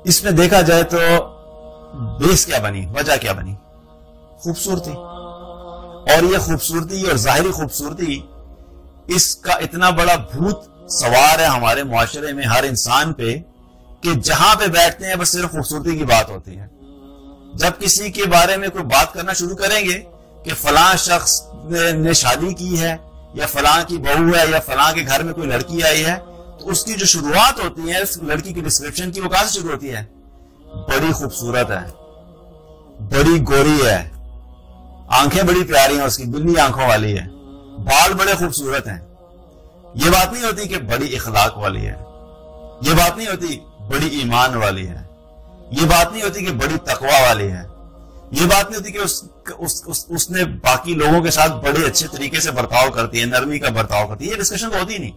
اس میں دیکھا جائے تو بیس کیا بنی، وجہ کیا بنی؟ خوبصورتی. اور یہ خوبصورتی اور ظاہری خوبصورتی، اس کا اتنا بڑا بھوت سوار ہے ہمارے معاشرے میں ہر انسان پہ کہ جہاں پہ بیٹھتے ہیں بس صرف خوبصورتی کی بات ہوتی ہے. جب کسی کے بارے میں کوئی بات کرنا شروع کریں گے کہ فلاں شخص نے شادی کی ہے یا فلاں کی بہو ہے یا فلاں کے گھر میں کوئی لڑکی آئی ہے، تو اس کی جو شروعات ہوتی ہے اس لڑکی کی ڈسکرپشن کی، وہ کہاں سے شروع ہوتی ہے؟ بڑی خوبصورت ہے، بڑی گوری ہے، آنکھیں بڑی پیاری ہیں، اس کی بلی آنکھوں والی ہے، بال بڑے خوبصورت ہیں. یہ بات نہیں ہوتی کہ بڑی اخلاق والی ہے، یہ بات نہیں ہوتی بڑی ایمان والی ہے، یہ بات نہیں ہوتی کہ بڑی تقوی والی ہے، یہ بات نہیں ہوتی کہ اس نے باقی لوگوں کے ساتھ بڑے اچھے طریقے سے برتاؤ کرتی ہے، نرمی کا برتاؤ کرتی ہے. یہ ڈسکشن تو ہوتی نہیں.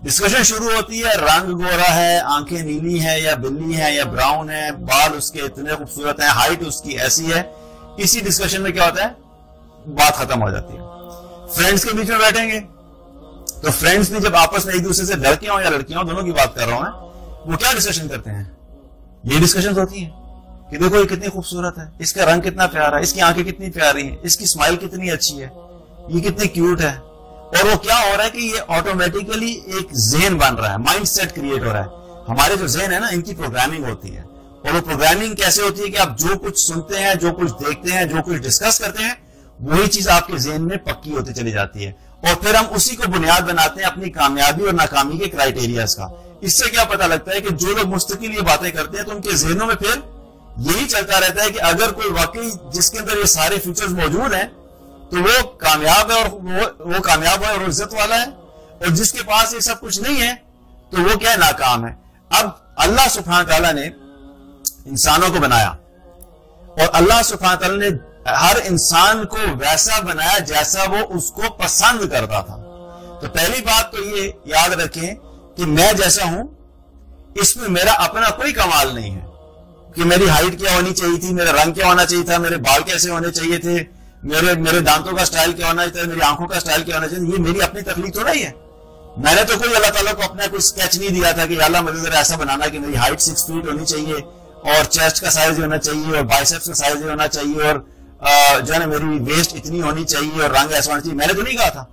ڈسکشن شروع ہوتی ہے رنگ گورا ہے، آنکھیں نیلی ہیں یا بلی ہیں یا براؤن ہے، بال اس کے اتنے خوبصورت ہیں، ہائٹ اس کی ایسی ہے. اسی ڈسکشن میں کیا ہوتا ہے؟ بات ختم ہو جاتی ہے. فرینڈس کے بیچ میں بیٹھیں گے تو فرینڈس بھی جب آپس میں ایک دوسرے سے لڑکے ہوں یا لڑکیاں ہوں، دونوں کی بات کر رہا ہوں میں، وہ کیا ڈسکشن کرتے ہیں؟ یہ ڈسکشن ہوتی ہیں کہ دیکھو یہ کتنی خوبصورت ہے، اس کا رنگ کتنا پیارا ہے، اس کی آنکھیں کتنی پیاری ہیں، اس کی اسمائل کتنی اچھی ہے، یہ کتنی کیوٹ ہے. اور وہ کیا ہو رہا ہے کہ یہ آٹومیٹیکلی ایک ذہن بن رہا ہے، مائنڈ سیٹ کریٹ ہو رہا ہے. ہمارے جو ذہن ہے نا، ان کی پروگرامنگ ہوتی ہے. اور وہ پروگرامنگ کیسے ہوتی ہے کہ آپ جو کچھ سنتے ہیں، جو کچھ دیکھتے ہیں، جو کچھ ڈسکس کرتے ہیں، وہی چیز آپ کے ذہن میں پکی ہوتی چلی جاتی ہے. اور پھر ہم اسی کو بنیاد بناتے ہیں اپنی کامیابی اور ناکامی کے کرائیٹیریاز کا. اس سے کیا پتا لگتا ہے کہ جو لوگ مستقل یہ باتیں کرتے ہیں تو ان کے ذہنوں میں پھر یہی چلتا رہتا ہے کہ اگر کوئی واقعی جس کے اندر یہ سارے فیچرز موجود ہیں تو وہ کامیاب ہے، اور وہ کامیاب ہے اور عزت والا ہے. اور جس کے پاس یہ سب کچھ نہیں ہے تو وہ کیا ہے؟ ناکام ہے. اب اللہ سبحانہ تعالیٰ نے انسانوں کو بنایا، اور اللہ سبحانہ تعالیٰ نے ہر انسان کو ویسا بنایا جیسا وہ اس کو پسند کرتا تھا. تو پہلی بات تو یہ یاد رکھیں کہ میں جیسا ہوں اس میں میرا اپنا کوئی کمال نہیں ہے کہ میری ہائٹ کیا ہونی چاہیے تھی، میرا رنگ کیا ہونا چاہیے تھا، میرے بال کیسے ہونے چاہیے تھے، میرے دانتوں کا سٹائل کیا ہونا چاہیے، میری آنکھوں کا سٹائل کیا ہونا چاہیے. یہ میری اپنی تخلیق تھوڑا ہی ہے. میں نے تو کوئی اللہ تعالیٰ کو اپنا کوئی سکیچ نہیں دیا تھا کہ یا اللہ مجھے ذرا ایسا بنانا کہ میری ہائٹ 6 فیٹ ہونی چاہیے اور چیسٹ کا سائز ہونا چاہیے اور بائسیپس کا سائز ہونا چاہیے اور جو ہے نا میری ویسٹ اتنی ہونی چاہیے اور رنگ ایسا ہونا چاہیے. میں نے تو نہیں کہا تھا.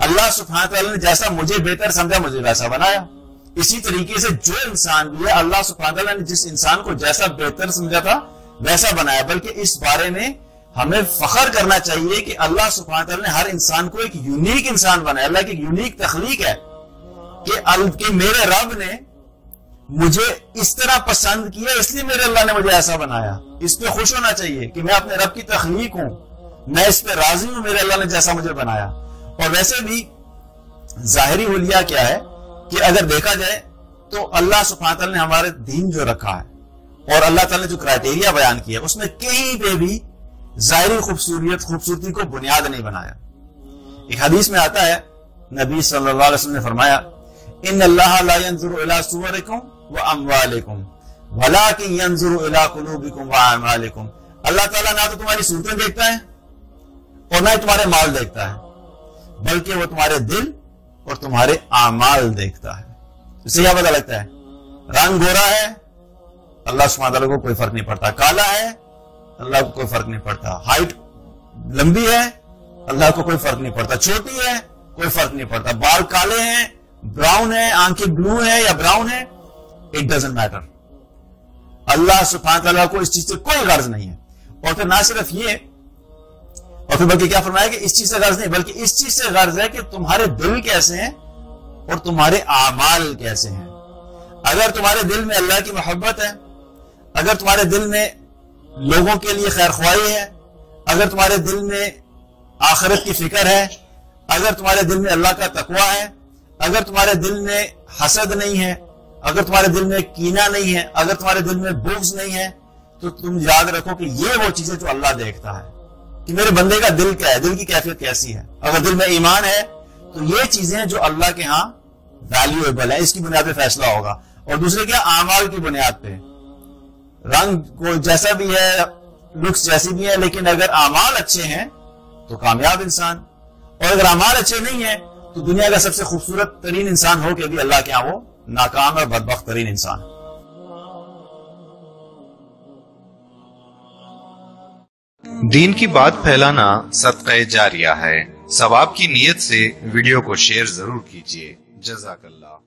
اللہ سبحانہ تعالیٰ نے جیسا مجھے بہتر سمجھا مجھے ویسا بنایا. اسی طریقے سے جو انسان بھی ہے اللہ سبحانہ تعالیٰ نے جس انسان کو جیسا بہتر سمجھا تھا ویسا بنایا. بلکہ اس بارے میں ہمیں فخر کرنا چاہیے کہ اللہ سبحانہ تعالیٰ نے ہر انسان کو ایک یونیک انسان بنایا. اللہ کی ایک یونیک تخلیق ہے کہ میرے رب نے مجھے اس طرح پسند کیا، اس لیے میرے اللہ نے مجھے ایسا بنایا. اس پہ خوش ہونا چاہیے کہ میں اپنے رب کی تخلیق ہوں، میں اس پہ راضی ہوں میرے اللہ نے جیسا مجھے بنایا. اور ویسے بھی ظاہری حلیہ کیا ہے کہ اگر دیکھا جائے تو اللہ سبحانہ تعالیٰ نے ہمارے دین جو رکھا ہے اور اللہ تعالیٰ نے جو کرائیٹیریا بیان کیا اس میں کہیں پہ بھی ظاہری خوبصورتی کو بنیاد نہیں بنایا. ایک حدیث میں آتا ہے نبی صلی اللہ علیہ وسلم نے فرمایا ان اللہ لا ينظر الى صورکم واموالکم ولکن ينظر الى قلوبکم واعمالکم. اللہ تعالیٰ نہ تو تمہاری صورتیں دیکھتا ہے اور نہ ہی تمہارے مال دیکھتا ہے، بلکہ وہ تمہارے دل اور تمہارے اعمال دیکھتا ہے. اس سے کیا پتہ لگتا ہے؟ رنگ گورا ہے اللہ سبحانہ تعالیٰ کو کوئی فرق نہیں پڑتا، کالا ہے اللہ کو کوئی فرق نہیں پڑتا، ہائٹ لمبی ہے اللہ کو کوئی فرق نہیں پڑتا، چھوٹی ہے کوئی فرق نہیں پڑتا، بال کالے ہیں براؤن ہے، آنکھیں بلو ہے یا براؤن ہے، اٹ ڈزنٹ میٹر. اللہ سبحانہ تعالیٰ کو اس چیز سے کوئی غرض نہیں ہے. اور پھر نہ صرف یہ، اور پھر بلکہ کیا فرمایا کہ اس چیز سے غرض نہیں بلکہ اس چیز سے غرض ہے کہ تمہارے دل کیسے ہیں اور تمہارے اعمال کیسے ہیں. اگر تمہارے دل میں اللہ کی محبت ہے، اگر تمہارے دل میں لوگوں کے لیے خیر خواہی ہے، اگر تمہارے دل میں آخرت کی فکر ہے، اگر تمہارے دل میں اللہ کا تقوی ہے، اگر تمہارے دل میں حسد نہیں ہے، اگر تمہارے دل میں کینہ نہیں ہے، اگر تمہارے دل میں بغض نہیں ہے، تو تم یاد رکھو کہ یہ وہ چیزیں جو اللہ دیکھتا ہے کہ میرے بندے کا دل کیا ہے، دل کی کیفیت کیسی ہے. اگر دل میں ایمان ہے تو یہ چیزیں جو اللہ کے ہاں ویلیویبل ہے اس کی بنیاد پہ فیصلہ ہوگا. اور دوسرے کیا؟ اعمال کی بنیاد پہ. رنگ کو جیسا بھی ہے، لکس جیسی بھی ہے، لیکن اگر اعمال اچھے ہیں تو کامیاب انسان، اور اگر اعمال اچھے نہیں ہیں تو دنیا کا سب سے خوبصورت ترین انسان ہو کے بھی اللہ کے ہاں وہ ناکام اور بدبخت ترین انسان. دین کی بات پھیلانا صدقہ جاریہ ہے. ثواب کی نیت سے ویڈیو کو شیئر ضرور کیجیے. جزاک اللہ.